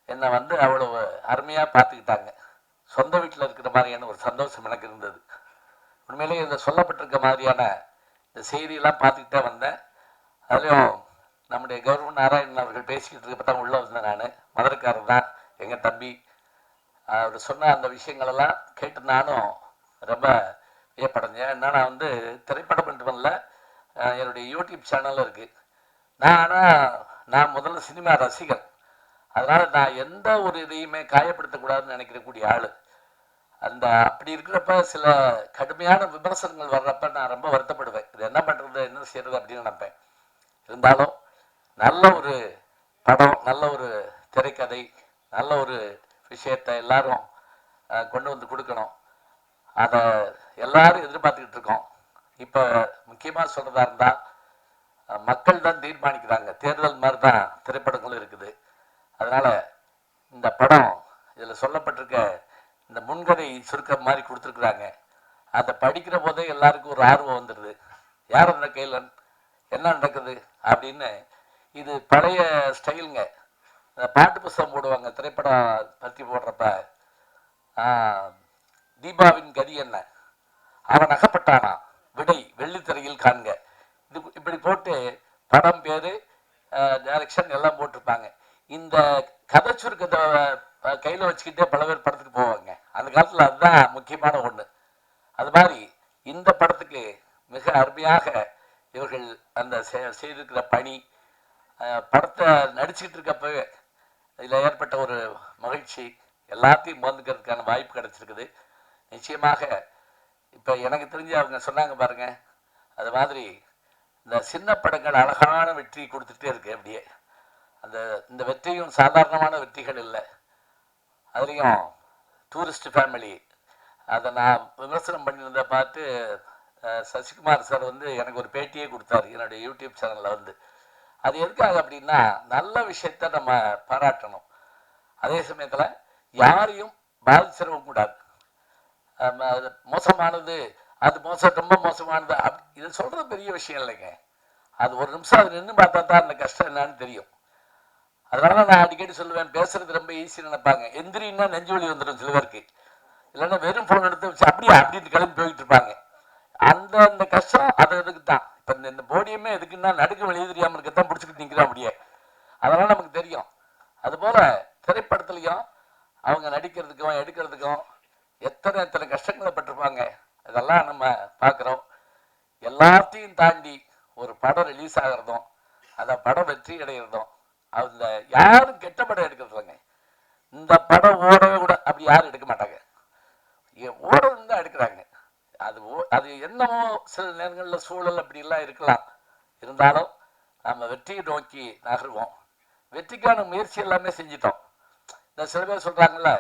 என்னை வந்து அவ்வளவு அருமையாக பார்த்துக்கிட்டாங்க. சொந்த வீட்டில் இருக்கிற மாதிரியான ஒரு சந்தோஷம் எனக்கு இருந்தது. உண்மையிலேயே இதில் சொல்லப்பட்டிருக்க மாதிரியான இந்த செய்தியெல்லாம் பார்த்துக்கிட்டே வந்தேன். அதுலேயும் நம்முடைய கௌரவ நாராயணன் அவர்கள் பேசிக்கிட்டு இருக்கப்ப தான் உள்ளே வந்தேன். நான் மதுரைக்காரர் தான், எங்கள் தம்பி. அவர் சொன்ன அந்த விஷயங்களெல்லாம் கேட்டு நானும் ரொம்ப வியப்படைஞ்சேன். ஏன்னா நான் வந்து திரைப்படம் மட்டும் இல்லை, என்னுடைய யூடியூப் சேனலும் இருக்குது. நான் முதல்ல சினிமா ரசிகர். அதனால் நான் எந்த ஒரு இதையுமே காயப்படுத்தக்கூடாதுன்னு நினைக்கிறக்கூடிய ஆள். அப்படி இருக்கிறப்ப சில கடுமையான விமர்சனங்கள் வர்றப்ப நான் ரொம்ப வருத்தப்படுவேன். இது என்ன பண்ணுறது, என்ன செய்யறது அப்படின்னு நினைப்பேன். இருந்தாலும் நல்ல ஒரு படம், நல்ல ஒரு திரைக்கதை, நல்ல ஒரு விஷயத்தை எல்லாரும் கொண்டு வந்து கொடுக்கணும். அதை எல்லாரும் எதிர்பார்த்துக்கிட்டு இருக்கோம். இப்போ முக்கியமாக சொல்கிறதா இருந்தால், மக்கள் தான் தீர்மானிக்கிறாங்க. தேர்தல் மாதிரி தான் திரைப்படங்களும் இருக்குது. அதனால் இந்த படம், இதில் சொல்லப்பட்டிருக்க இந்த முன்கதை சுருக்கம் மாதிரி கொடுத்துருக்குறாங்க. அதை படிக்கிற போதே எல்லாருக்கும் ஒரு ஆர்வம் வந்துடுது. யார் அந்த கையில் என்ன நடக்குது அப்படின்னு. இது பழைய ஸ்டைலுங்க. பாட்டு புஸ்தகம் போடுவாங்க திரைப்படம் பற்றி போடுறப்ப, தீபாவின் கதி என்ன, அவன் அகப்பட்டானா, விடை வெள்ளித்திரையில் காண்க, இது இப்படி போட்டு படம் பேர், டைரக்ஷன் எல்லாம் போட்டிருப்பாங்க. இந்த கதை சுருக்கத்தை கையில் வச்சுக்கிட்டே பல பேர் படத்துக்கு போவாங்க. அந்த காலத்தில் அதுதான் முக்கியமான ஒன்று. அது மாதிரி இந்த படத்துக்கு மிக அருமையாக இவர்கள் அந்த செய்திருக்கிற பணி, படத்தை நடிச்சுக்கிட்டு இருக்கப்பவே இதில் ஏற்பட்ட ஒரு மகிழ்ச்சி, எல்லாத்தையும் பந்துக்கிறதுக்கான வாய்ப்பு கிடைச்சிருக்குது. நிச்சயமாக இப்போ எனக்கு தெரிஞ்சு அவங்க சொன்னாங்க பாருங்க, அது மாதிரி இந்த சின்ன படங்கள் அழகான வெற்றி கொடுத்துட்டே இருக்கு. அப்படியே இந்த வெற்றியும் சாதாரணமான வெற்றிகள் இல்லை. அதுலேயும் டூரிஸ்ட் ஃபேமிலி, அதை நான் விமர்சனம் பண்ணியிருந்த பார்த்து சசிகுமார் சார் வந்து எனக்கு ஒரு பேட்டியே கொடுத்தாரு என்னுடைய யூடியூப் சேனலில் வந்து. அது எதுக்காக அப்படின்னா, நல்ல விஷயத்த நம்ம பாராட்டணும், அதே சமயத்தில் யாரையும் பாதிச்சிடவும் கூடாது. மோசமானது, அது ரொம்ப மோசமானது இது சொல்கிறது பெரிய விஷயம் இல்லைங்க. அது ஒரு நிமிஷம் அது நின்று பார்த்தா தான் அந்த கஷ்டம் என்னன்னு தெரியும். அதனால நான் அடிக்கடி சொல்லுவேன், பேசுறது ரொம்ப ஈஸின்னு நினைப்பாங்க. எந்திரின்னா நெஞ்சு வலி வந்துடும் சில பேருக்கு. இல்லைன்னா வெறும் ஃபோன் எடுத்து வச்சு அப்படியே அப்படின்னு கிளம்பி போயிட்டு இருப்பாங்க. அந்த கஷ்டம் அது எதுக்கு தான். இப்போ இந்த போடியமே எதுக்குன்னா, நடுக்க வெளியே தெரியாமல் இருக்கத்தான் பிடிச்சிக்கிட்டு நிற்கிறோம் அப்படியே. அதனால நமக்கு தெரியும். அதுபோல திரைப்படத்துலையும் அவங்க நடிக்கிறதுக்கும் எடுக்கிறதுக்கும் எத்தனை கஷ்டங்களை பட்டிருப்பாங்க. இதெல்லாம் நம்ம பார்க்குறோம். எல்லாத்தையும் தாண்டி ஒரு படம் ரிலீஸ் ஆகிறதும், அந்த படம் வெற்றி அடைகிறதும், அந்த யாரும் கெட்ட படம் எடுக்கிறது இல்லைங்க. இந்த படம் ஓடவே கூட அப்படி யாரும் எடுக்க மாட்டாங்க. ஓடணும் தான் எடுக்கிறாங்க. அது என்னமோ சில நேரங்களில் சூழல் அப்படிலாம் இருக்கலாம். இருந்தாலும் நம்ம வெற்றியை நோக்கி நகருவோம். வெற்றிக்கான முயற்சி எல்லாமே செஞ்சிட்டோம். இந்த சில பேர் சொல்கிறாங்கல்ல,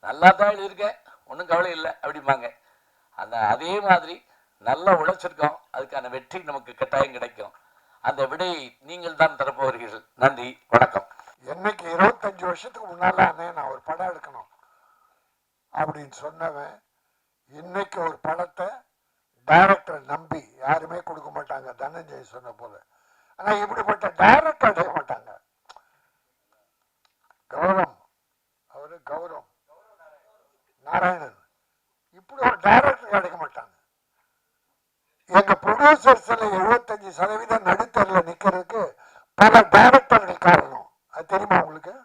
நல்லா தான் எழுதியிருக்கேன், ஒன்றும் கவலை இல்லை அப்படிம்பாங்க. அதே மாதிரி நல்லா உழைச்சிருக்கோம், அதுக்கான வெற்றி நமக்கு கட்டாயம் கிடைக்கும். அந்த விடையை நீங்கள் தான் தரப்போகிறீர்கள். நன்றி, வணக்கம். என்னைக்கு 25 வருஷத்துக்கு முன்னால நான் ஒரு படம் எடுக்கணும் அப்படின்னு சொன்னவன், இன்னைக்கு ஒரு படத்தை டைரக்டர் நம்பி யாருமே கொடுக்க மாட்டாங்க, தனஞ்சய் சொன்ன போல. ஆனா இப்படிப்பட்ட டைரக்டர் அடைய மாட்டாங்க. கௌரவம் நாராயணன் இப்படி ஒரு டைரக்டர் கிடைக்க மாட்டாங்க. எங்க ப்ரொடியூசர்ஸ் 75% நடுத்தரில் நிக்கிறதுக்கு பல டைரக்டர்கள் காரணம். அது தெரியுமா உங்களுக்கு?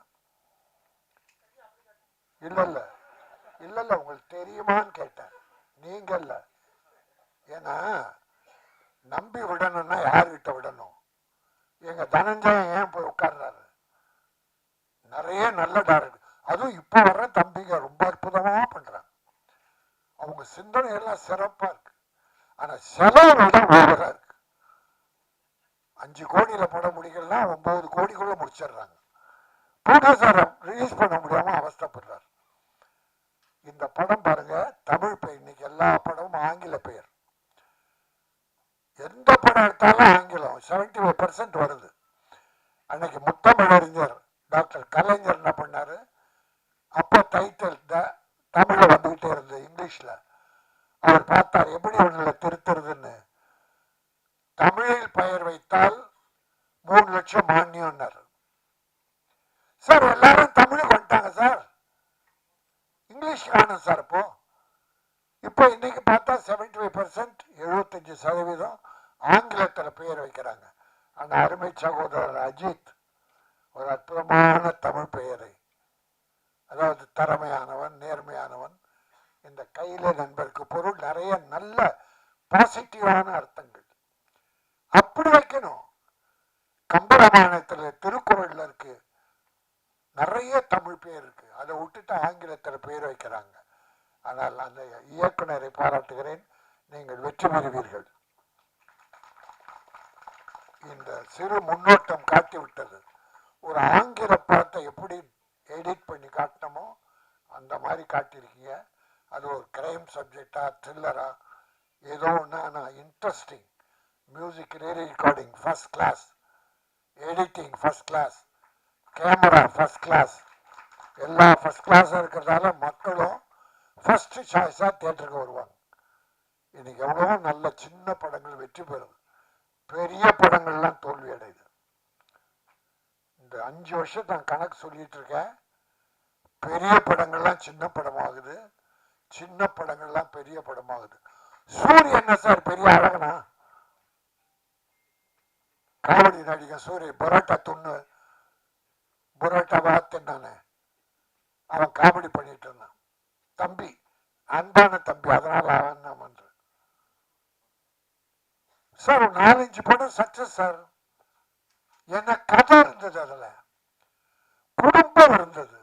இல்ல உங்களுக்கு தெரியுமான்னு கேட்டேன். நீங்க இல்ல. ஏன்னா நம்பி விடணும்னா யாருகிட்ட விடணும்? எங்க தனஞ்சயம் ஏன் போய் உட்கார்றாரு? நிறைய நல்ல டைரக்டர், அதுவும் இப்ப வர்ற தம்பிங்க ரொம்ப அற்புதமா பண்றாங்க. அவங்க சிந்தனை எல்லாம் சிறப்பா இருக்கு. ஆனா செலவு தான் ஓவரா இருக்கு. 5 கோடியில படம் முடிக்கலன்னா 9 கோடிக்குள்ள முடிச்சிடுறாங்க. ப்ரொடியூசர் ரிலீஸ் பண்ண முடியாம அவஸ்தப்படுறாரு. இந்த படம் பாருங்க, தமிழ் பெயர். இன்னைக்கு எல்லா படமும் ஆங்கில பெயர். எந்த படம் எடுத்தாலும் ஆங்கிலம் 75% வருது. அன்னைக்கு முத்தமிழறிஞர் டாக்டர் கலைஞர் என்ன பண்ணாரு, அப்போ டைட்டில் தமிழ்ல வந்துகிட்டே இருந்தது இங்கிலீஷ்ல. அவர் பார்த்தார் எப்படி ஒண்ணுல திருத்துறதுன்னு. தமிழில் பெயர் வைத்தால் 3 லட்சம் மானியம். சார் எல்லாரும் தமிழுக்கு வந்துட்டாங்க சார், இங்கிலீஷ் காணும் சார். இப்போ இன்னைக்கு பார்த்தா 75% 75% ஆங்கிலத்தில் பெயர் வைக்கிறாங்க. அந்த அருமை சகோதரர் அஜித் ஒரு அற்புதமான தமிழ் பெயரை, அதாவது திறமையானவன், நேர்மையானவன். இந்த கையில நண்பருக்கு பொருள் நிறைய நல்ல பாசிட்டிவான அர்த்தங்கள் அப்படி வைக்கணும். கம்பராமாயணத்துல திருக்குறள்ல இருக்கு நிறைய தமிழ் பேர் இருக்கு, அதை விட்டுட்டு ஆங்கிலத்துல பேர் வைக்கிறாங்க. ஆனால் அந்த இயக்குனரை பாராட்டுகிறேன், நீங்கள் வெற்றி பெறுவீர்கள். இந்த சிறு முன்னோட்டம் காட்டிவிட்டது. ஒரு ஆங்கில படத்தை எப்படி எடிட் பண்ணி காட்டணுமோ அந்த மாதிரி காட்டியிருக்கீங்க. அது ஒரு கிரைம் சப்ஜெக்டா த்ரில்லரா ஏதோ ஒன்று, ஆனால் interesting. Music recording first class, editing first class, camera first class, எல்லாம் ஃபர்ஸ்ட் கிளாஸாக இருக்கிறதால மக்களும் ஃபர்ஸ்ட் சாய்ஸாக தியேட்டருக்கு வருவாங்க. இன்னைக்கு எவ்வளோ நல்ல சின்ன படங்கள் வெற்றி பெறுது, பெரிய படங்கள்லாம் தோல்வி அடையுது. இந்த 5 வருஷம் நான் கணக்கு சொல்லிட்டு இருக்கேன். பெரிய படங்கள்லாம் சின்ன படமாகுது, சின்ன படங்கள்லாம் பெரிய படமாகுது. சூரிய என்ன சார் பெரிய அழகனா? காமெடி நடிகன் சூரிய பரோட்டா துண்ணு, பரோட்டாவா தின்னானே, அவன் காமெடி பண்ணிட்டு இருந்தான். தம்பி அன்பான தம்பி, அதனால அவன் நான் பண்றேன் சார். 4-5 படம் சக்சஸ் சார். என்ன கதை இருந்தது, அதுல குடும்பம் இருந்தது,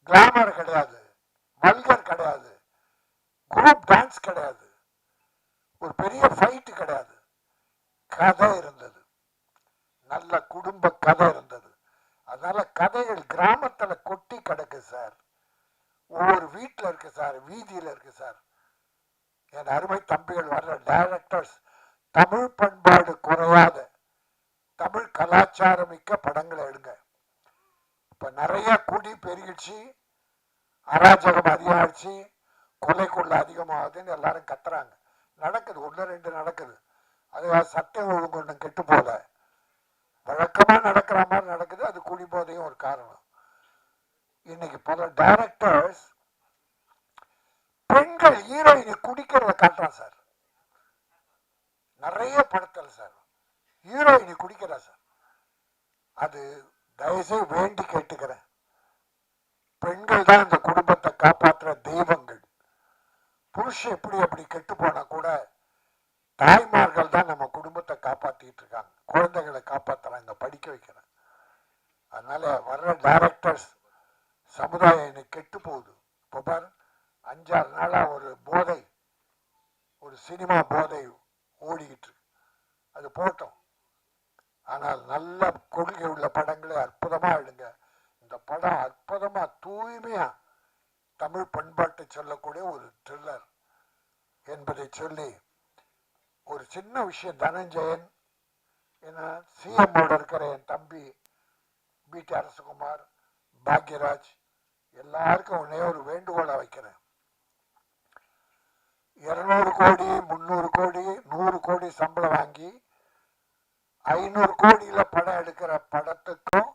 கிளாமர் கிடையாது, வல்கர் கிடையாது, குரூப் டான்ஸ் கிடையாது, ஒரு பெரிய ஃபைட் கிடையாது, கதை இருந்தது, நல்ல குடும்ப கதை இருந்தது. அதனால கதைகள் கிராமத்துல கொட்டி கிடக்கு சார், ஒவ்வொரு வீட்டில் இருக்கு சார், வீதியில் இருக்கு சார். என் அருமை தம்பிகள் வர்ற டைரக்டர்ஸ் தமிழ் பண்பாடு குறையாத தமிழ் கலாச்சாரம் மிக்க படங்களை எடுங்க. இப்ப நிறைய குடி பெருகிடுச்சு, அராஜகம் அதிகமாகிடுச்சு, கொலை கொள்ள அதிகமாகுதுன்னு எல்லாரும் கத்துறாங்க. நடக்குது, 1-2 நடக்குது. அது சட்டம் ஒழுங்கு ஒன்றும் கெட்டு போல, வழக்கமா நடக்கிற மாதிரி நடக்குது. அது குடி போதையும் ஒரு காரணம். இன்னைக்கு பல டைரக்டர்ஸ் பெண்கள் ஹீரோயினை குடிக்கிறத காட்டுறான் சார். நிறைய படத்துல சார் ஹீரோயினை குடிக்கிறா சார். அது தயவுசெய்து வேண்டி கேட்டுக்கிறேன், பெண்கள் தான் இந்த குடும்பத்தை காப்பாற்றுற தெய்வங்கள். புருஷன் எப்படி அப்படி கெட்டு போனா கூட தாய்மார்கள் தான் நம்ம குடும்பத்தை காப்பாத்திட்டு இருக்காங்க, குழந்தைகளை காப்பாத்துறாங்க, படிக்க வைக்கிறாங்க. அதனால வர்ற டைரக்டர்ஸ் சமுதாயம் இன்னைக்கு கெட்டு போகுது. இப்போ பாரு 5-6 நாளா ஒரு போதை, ஒரு சினிமா போதை ஓடிக்கிட்டு இருக்கு. அது போட்டோம், ஆனால் நல்ல கொள்கை உள்ள படங்களை அற்புதமா எடுங்க. இந்த படம் அற்புதமா தூய்மையா தமிழ் பண்பாட்டை சொல்லக்கூடிய ஒரு த்ரில்லர் என்பதை சொல்லி ஒரு சின்ன விஷயம். தனஞ்சயன், ஏன்னா சிஎம்மோட இருக்கிற என் தம்பி பிடி அரசகுமார், பாக்யராஜ், எல்லாருக்கும் ஒன்னே ஒரு வேண்டுகோளை வைக்கிறேன். 200 கோடி 300 கோடி 100 கோடி சம்பளம் வாங்கி 500 கோடியில படம் எடுக்கிற படத்துக்கும்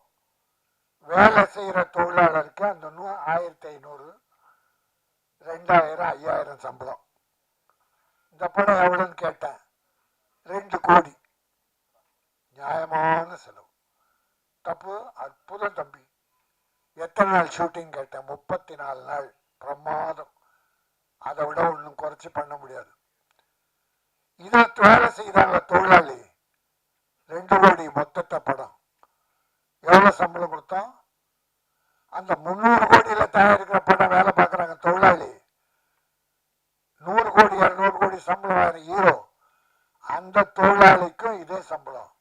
வேலை செய்யற தொழிலாளருக்கு அந்த 1500, 2000, 5000 சம்பளம். இந்த படம் எவ்வளவுன்னு கேட்டேன், 2 கோடி. நியாயமான செலவு. தப்பு? அற்புதம் தம்பி. எத்தனை நாள் ஷூட்டிங் கேட்டேன், 34 நாள். பிரமாதம். அதை விட ஒன்றும் குறைச்சி பண்ண முடியாது. இதை வேலை செய்தாங்க தொழிலாளி, 2 கோடி மொத்தத்தை படம். எவ்வளவு சம்பளம் கொடுத்தோம்? அந்த 300 கோடியில தயாரிக்கிற படம் வேலை பார்க்கறாங்க தொழிலாளி, 100 கோடி 200 கோடி சம்பளம் வேற ஹீரோ, அந்த தொழிலாளிக்கும் இதே சம்பளம்.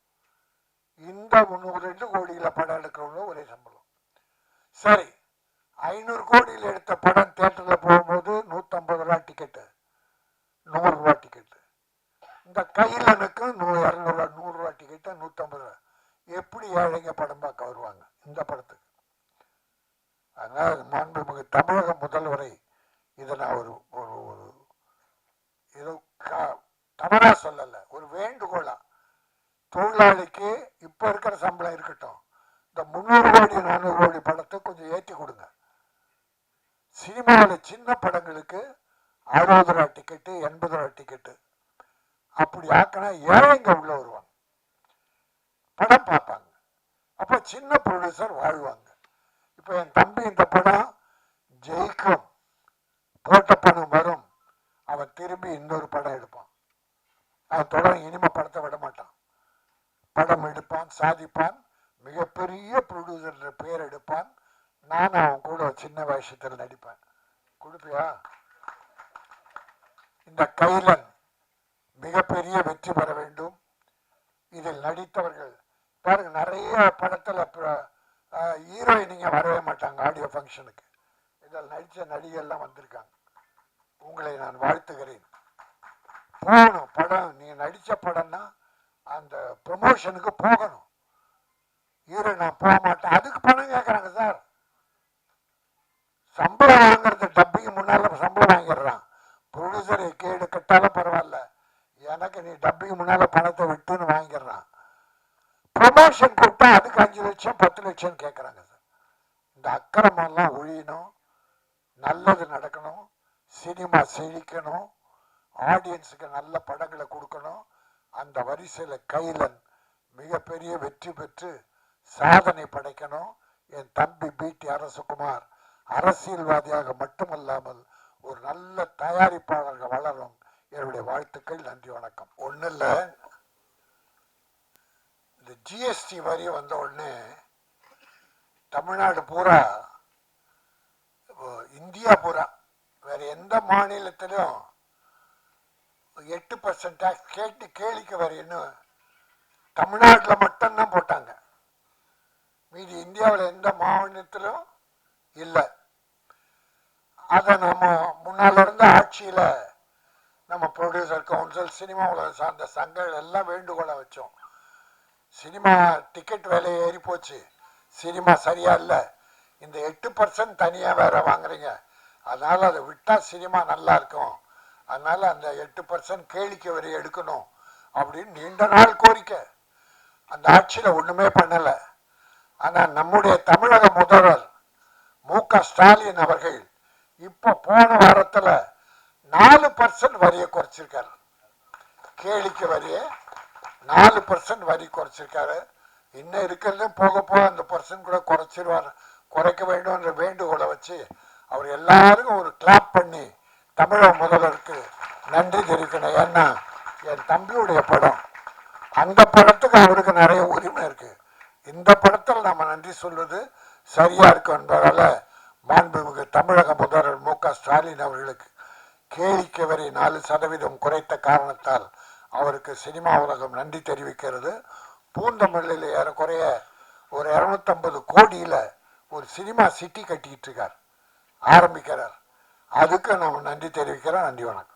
இந்த 2 கோடியில படம் எடுக்கிறவங்களும் ஒரே சம்பளம். சரி, 500 கோடியில் எடுத்த படம் தியேட்டர்ல போகும்போது 150 ரூபா டிக்கெட்டு, 100 ரூபா டிக்கெட்டு. இந்த கையிலனுக்கு 200 ரூபா, 100 ரூபா டிக்கெட்டு, 150 ரூபா. எப்படி ஏழைங்க படம் பார்க்க வருவாங்க இந்த படத்துக்கு? அதனால மாண்புமிகு தமிழக முதல்வரை இதை நான் ஒரு ஒரு ஏதோ தவறா சொல்லல, ஒரு வேண்டுகோளா, தொழிலாளிக்கு இப்ப இருக்கிற சம்பளம் இருக்கட்டும், இந்த 300 கோடி 400 கோடி படத்தை கொஞ்சம் ஏற்றி கொடுங்க. சினிமாவில் சின்ன படங்களுக்கு 60 ரூபா டிக்கெட்டு, 80 ரூபா டிக்கெட்டு, அப்படி ஆக்கினா ஏழைங்க உள்ள வருவாங்க. சின்ன ப்ரொடியூசர் வாழ்வாங்க. இப்போ என் தம்பி இந்த படம் ஜெயிக்கும், போட்ட பணம் வரும், அவன் திரும்பி இன்னொரு படம் எடுப்பான். அவன் தொடர் இனிமே படத்தை விட மாட்டான். படம் எடுப்பான், சாதிப்பான், மிகப்பெரிய ப்ரொடியூசர் பேர் எடுப்பான். நான் அவன் கூட சின்ன வயசத்தில் நடிப்பேன். கொடுப்பியா? இந்த கைலன் மிகப்பெரிய வெற்றி பெற வேண்டும். இதில் நடித்தவர்கள் பாருங்க, நிறைய படத்துல ஹீரோயினிங்க வரவே மாட்டாங்க ஆடியோ ஃபங்க்ஷனுக்கு. இதில் நடித்த நடிகர்லாம் வந்திருக்காங்க. உங்களை நான் வாழ்த்துகிறேன். போகணும் படம், நீ நடித்த படம்னா அந்த ப்ரமோஷனுக்கு போகணும். ஹீரோ நான் போக மாட்டேன், அதுக்கு பணம் கேட்குறாங்க சார். சம்பளம் வாங்குறது டப்பிங் முன்னால சம்பளம் வாங்கிடுறான். ப்ரொடியூசரை கேடு கட்டாலும் பரவாயில்ல, எனக்கு நீ டப்பிங் முன்னால பணத்தை விட்டுன்னு வாங்கிடுறான். ப்ரமோஷன் கொடுத்தா அதுக்கு 5 லட்சம் 10 லட்சம் கேட்குறாங்க சார். இந்த அக்கிரமெல்லாம் ஒழியணும், நல்லது நடக்கணும், சினிமா செழிக்கணும், ஆடியன்ஸுக்கு நல்ல படங்களை கொடுக்கணும். அந்த வரிசையில் கைலன் மிகப்பெரிய வெற்றி பெற்று சாதனை படைக்கணும். என் தம்பி பிடி அரசகுமார் அரசியல்வாதியாக மட்டுமல்லாமல் ஒரு நல்ல தயாரிப்பாளர்கள் வளரும். என்னுடைய வாழ்த்துக்கள். நன்றி, வணக்கம். ஒன்றும் இல்லை, இந்த ஜிஎஸ்டி வரி வந்த உடனே தமிழ்நாடு பூரா, இந்தியா பூரா, வேற எந்த மாநிலத்திலும் 8% டாக்ஸ் கேட்டு கேளிக்கை வரின்னு தமிழ்நாட்டில் மட்டும்தான் போட்டாங்க. மீதி இந்தியாவில் எந்த மாநிலத்திலும் இல்லை. அதை நம்ம முன்னால் இருந்த ஆட்சியில் நம்ம ப்ரொடியூசர் கவுன்சில், சினிமாவில் சார்ந்த சங்கங்கள் எல்லாம் வேண்டுகோளை வச்சோம். சினிமா டிக்கெட் விலை ஏறி போச்சு, சினிமா சரியா இல்லை, இந்த 8% தனியாக வேற வாங்குறீங்க, அதனால் அதை விட்டால் சினிமா நல்லா இருக்கும், அதனால் அந்த 8% கேளிக்கை வரி எடுக்கணும் அப்படின்னு நீண்ட நாள் கோரிக்கை. அந்த ஆட்சியில் ஒன்றுமே பண்ணலை. ஆனால் நம்முடைய தமிழக முதல்வர் மு.க. ஸ்டாலின் அவர்கள் இப்போ போன வாரத்தில் 4% வரியை குறைச்சிருக்காரு. கேளிக்கை வரியை 4% வரி குறைச்சிருக்காரு. இன்னும் இருக்கிறதும் போக போக அந்த பர்சன்ட் கூட குறைச்சிருவார். குறைக்க வேண்டும் என்ற வேண்டுகோளை வச்சு அவர் எல்லாருக்கும் ஒரு கிளாப் பண்ணி தமிழக முதல்வருக்கு நன்றி தெரிவிக்கணும். ஏன்னா என் தம்பியுடைய படம், அந்த படத்துக்கு அவருக்கு நிறைய உரிமை இருக்கு. இந்த படத்தில் நம்ம நன்றி சொல்வது சரியா இருக்கும் என்பதால மாண்புமிகு தமிழக முதல்வர் மு.க. ஸ்டாலின் அவர்களுக்கு கேளிக்கை வரி 4% குறைத்த காரணத்தால் அவருக்கு சினிமா உலகம் நன்றி தெரிவிக்கிறது. பூந்தமல்லியில் ஏறக்குறைய ஒரு 250 கோடியில் ஒரு சினிமா சிட்டி கட்டிக்கிட்டு இருக்கார், ஆரம்பிக்கிறார். அதுக்கு நம்ம நன்றி தெரிவிக்கிறோம். நன்றி, வணக்கம்.